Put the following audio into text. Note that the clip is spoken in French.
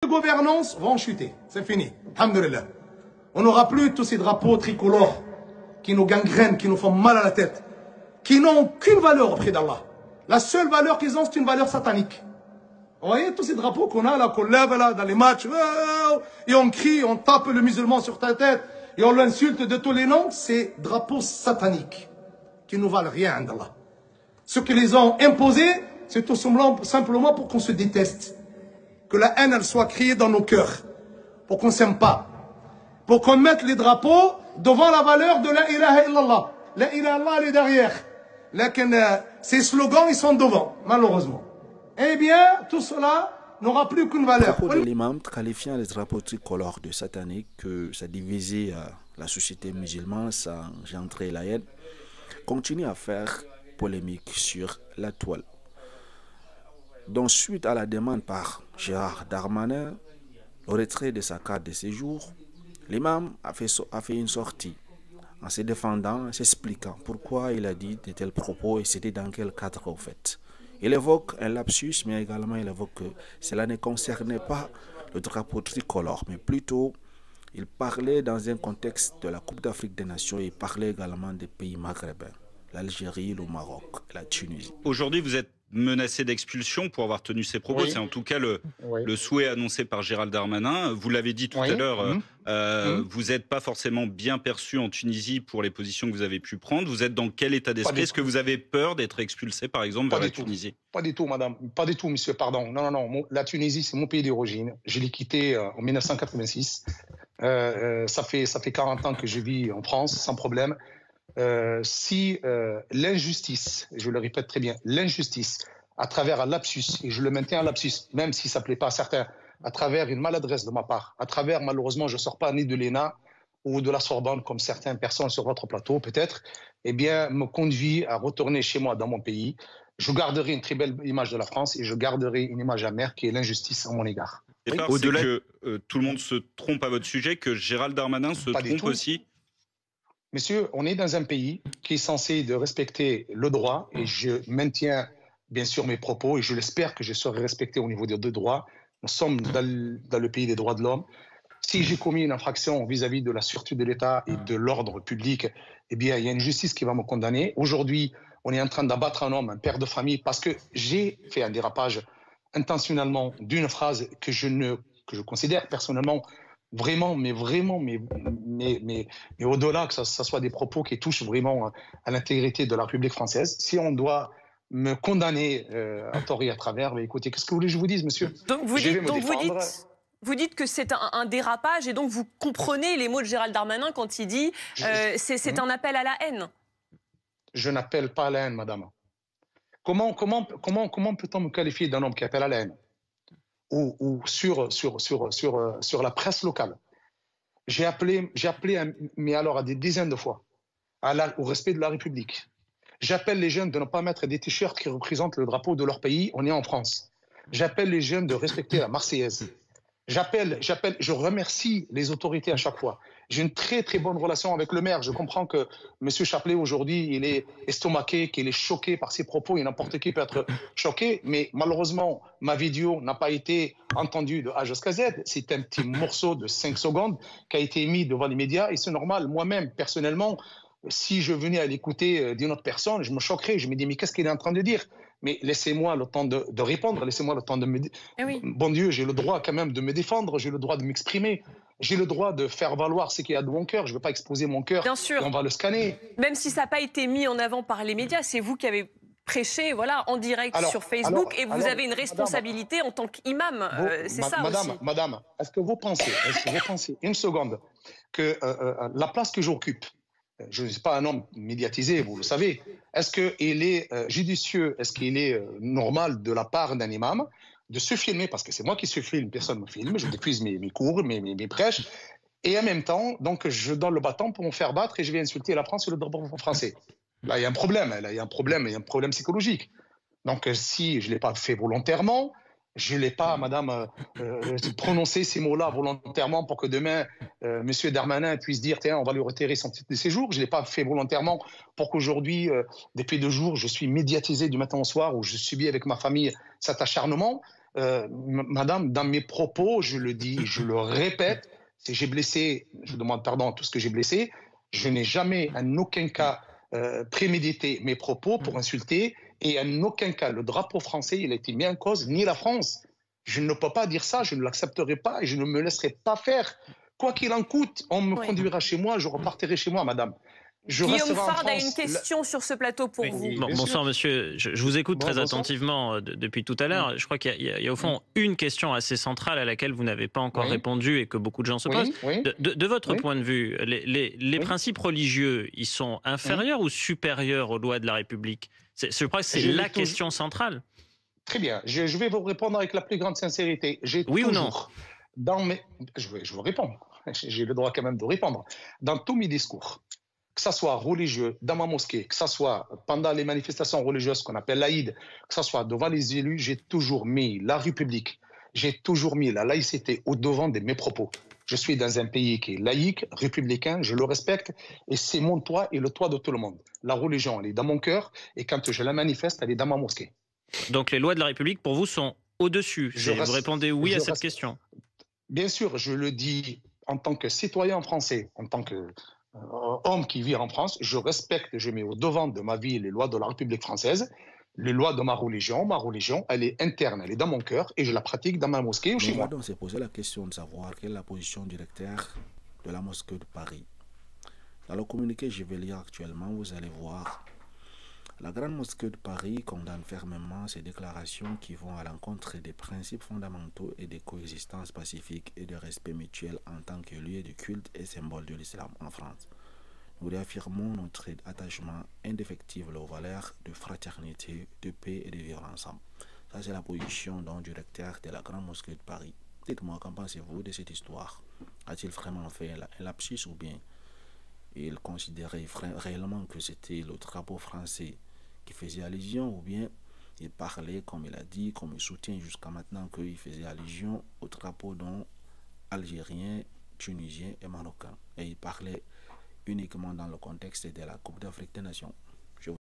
Les gouvernances vont chuter. C'est fini. Alhamdulillah. On n'aura plus tous ces drapeaux tricolores qui nous gangrènent, qui nous font mal à la tête, qui n'ont aucune valeur auprès d'Allah. La seule valeur qu'ils ont, c'est une valeur satanique. Vous voyez tous ces drapeaux qu'on a là, qu'on lève là dans les matchs, et on crie, on tape le musulman sur ta tête, et on l'insulte de tous les noms, c'est drapeaux sataniques qui ne valent rien d'Allah. Ceux qui les ont imposés, c'est tout simplement pour qu'on se déteste. Que la haine, elle soit criée dans nos cœurs. Pour qu'on ne s'aime pas. Pour qu'on mette les drapeaux devant la valeur de la ilaha illallah. La ilaha illallah, elle est derrière. Ces slogans, ils sont devant, malheureusement. Eh bien, tout cela n'aura plus qu'une valeur. Le propos de l'imam qualifiant les drapeaux tricolores de sataniques, que ça divisait la société musulmane, ça engendrait la haine, continue à faire polémique sur la toile. Donc, suite à la demande par Gérard Darmanin, au retrait de sa carte de séjour, l'imam a fait une sortie en se défendant, en s'expliquant pourquoi il a dit de tels propos et c'était dans quel cadre au fait. Il évoque un lapsus, mais également il évoque que cela ne concernait pas le drapeau tricolore, mais plutôt il parlait dans un contexte de la Coupe d'Afrique des Nations et il parlait également des pays maghrébins, l'Algérie, le Maroc, la Tunisie. Aujourd'hui, vous êtes menacé d'expulsion pour avoir tenu ces propos. Oui. C'est en tout cas le souhait annoncé par Gérald Darmanin. Vous l'avez dit tout à l'heure, vous n'êtes pas forcément bien perçu en Tunisie pour les positions que vous avez pu prendre. Vous êtes dans quel état d'esprit? Est-ce que vous avez peur d'être expulsé, par exemple, vers la Tunisie? Pas du tout, madame. Pas du tout, monsieur, pardon. Non, non, non. La Tunisie, c'est mon pays d'origine. Je l'ai quitté en 1986. Ça fait 40 ans que je vis en France, sans problème. Si l'injustice, je le répète très bien, l'injustice à travers un lapsus, et je le maintiens un lapsus, même si ça ne plaît pas à certains, à travers une maladresse de ma part, à travers, malheureusement, je ne sors pas ni de l'ENA ou de la Sorbonne, comme certaines personnes sur votre plateau, peut-être, eh bien, me conduit à retourner chez moi, dans mon pays. Je garderai une très belle image de la France et je garderai une image amère qui est l'injustice à mon égard. Et c'est que tout le monde se trompe à votre sujet, que Gérald Darmanin se trompe aussi? Monsieur, on est dans un pays qui est censé de respecter le droit et je maintiens bien sûr mes propos et je l'espère que je serai respecté au niveau des deux droits. Nous sommes dans le pays des droits de l'homme. Si j'ai commis une infraction vis-à-vis de la sûreté de l'État et de l'ordre public, eh bien, il y a une justice qui va me condamner. Aujourd'hui, on est en train d'abattre un homme, un père de famille, parce que j'ai fait un dérapage intentionnellement d'une phrase que je considère personnellement vraiment, mais au-delà que ça soit des propos qui touchent vraiment à l'intégrité de la République française. Si on doit me condamner à tort et à travers, mais écoutez, qu'est-ce que vous voulez que je vous dise, monsieur? Donc vous dites que c'est un dérapage et donc vous comprenez les mots de Gérald Darmanin quand il dit c'est un appel à la haine. Je n'appelle pas à la haine, madame. Comment peut-on me qualifier d'un homme qui appelle à la haine? Ou sur la presse locale. J'ai appelé mais alors à des dizaines de fois au respect de la République. J'appelle les jeunes de ne pas mettre des t-shirts qui représentent le drapeau de leur pays. On est en France. J'appelle les jeunes de respecter la Marseillaise. Je remercie les autorités à chaque fois. J'ai une très très bonne relation avec le maire. Je comprends que M. Chaplet aujourd'hui, il est estomaqué, qu'il est choqué par ses propos et n'importe qui peut être choqué. Mais malheureusement, ma vidéo n'a pas été entendue de A jusqu'à Z. C'est un petit morceau de 5 secondes qui a été mis devant les médias et c'est normal. Moi-même, personnellement, si je venais à l'écouter d'une autre personne, je me choquerais. Je me dis, mais qu'est-ce qu'il est en train de dire? Mais laissez-moi le temps de répondre, laissez-moi le temps de me... Oui. Bon Dieu, j'ai le droit quand même de me défendre, j'ai le droit de m'exprimer, j'ai le droit de faire valoir ce qu'il y a de mon cœur. Je ne veux pas exposer mon cœur, bien sûr. On va le scanner. Même si ça n'a pas été mis en avant par les médias, c'est vous qui avez prêché en direct sur Facebook et vous avez une responsabilité madame, en tant qu'imam. C'est ça aussi. Madame, est-ce que vous pensez, une seconde, que la place que j'occupe, je ne suis pas un homme médiatisé, vous le savez. Est-ce qu'il est judicieux, est-ce qu'il est normal de la part d'un imam de se filmer, parce que c'est moi qui se filme, personne ne me filme, je diffuse mes cours, mes prêches, et en même temps, donc je donne le bâton pour me faire battre et je vais insulter la France et le drapeau français. Là, il y a un problème, il y a un problème psychologique. Donc si je ne l'ai pas fait volontairement, je ne l'ai pas, madame, prononcé ces mots-là volontairement pour que demain, M. Darmanin puisse dire, tiens, on va lui retirer son titre de séjour. Je ne l'ai pas fait volontairement pour qu'aujourd'hui, depuis 2 jours, je suis médiatisé du matin au soir, où je subis avec ma famille cet acharnement. Madame, dans mes propos, je le dis, je le répète, si j'ai blessé, je demande pardon à tout ce que j'ai blessé, je n'ai jamais en aucun cas prémédité mes propos pour insulter, et en aucun cas le drapeau français il a été mis en cause, ni la France. Je ne peux pas dire ça, je ne l'accepterai pas et je ne me laisserai pas faire. Quoi qu'il en coûte, on me conduira chez moi, je repartirai chez moi, madame. Guillaume Fard a une question sur ce plateau pour vous. Bonsoir monsieur, je vous écoute très attentivement depuis tout à l'heure. Je crois qu'il y a au fond une question assez centrale à laquelle vous n'avez pas encore répondu et que beaucoup de gens se posent. De votre point de vue, les principes religieux, ils sont inférieurs ou supérieurs aux lois de la République? Je crois que c'est la question centrale. Très bien, je vais vous répondre avec la plus grande sincérité. Oui ou non? Je vous réponds, j'ai le droit quand même de répondre. Dans tous mes discours, que ce soit religieux, dans ma mosquée, que ce soit pendant les manifestations religieuses qu'on appelle l'Aïd, que ce soit devant les élus, j'ai toujours mis la République, j'ai toujours mis la laïcité au devant de mes propos. Je suis dans un pays qui est laïque, républicain, je le respecte, et c'est mon toit et le toit de tout le monde. La religion, elle est dans mon cœur, et quand je la manifeste, elle est dans ma mosquée. Donc les lois de la République, pour vous, sont au-dessus. Vous répondez oui à cette question. Bien sûr, je le dis en tant que citoyen français, en tant que homme qui vit en France, je respecte, je mets au devant de ma vie les lois de la République française, les lois de ma religion. Ma religion, elle est interne, elle est dans mon cœur et je la pratique dans ma mosquée ou chez moi. On s'est posé la question de savoir quelle est la position du recteur de la mosquée de Paris. Dans le communiqué que je vais lire actuellement, vous allez voir, la Grande Mosquée de Paris condamne fermement ces déclarations qui vont à l'encontre des principes fondamentaux et des coexistences pacifiques et de respect mutuel en tant que lieu de culte et symbole de l'islam en France. Nous réaffirmons notre attachement indéfectible aux valeurs de fraternité, de paix et de vivre ensemble. Ça, c'est la position donc, du recteur de la Grande Mosquée de Paris. Dites-moi, qu'en pensez-vous de cette histoire? A-t-il vraiment fait un lapsus ou bien il considérait réellement que c'était le drapeau français qui faisait allusion, ou bien il parlait, comme il a dit, comme il soutient jusqu'à maintenant, qu'il faisait allusion au drapeau dont algérien, tunisien et marocain. Et il parlait uniquement dans le contexte de la Coupe d'Afrique des Nations.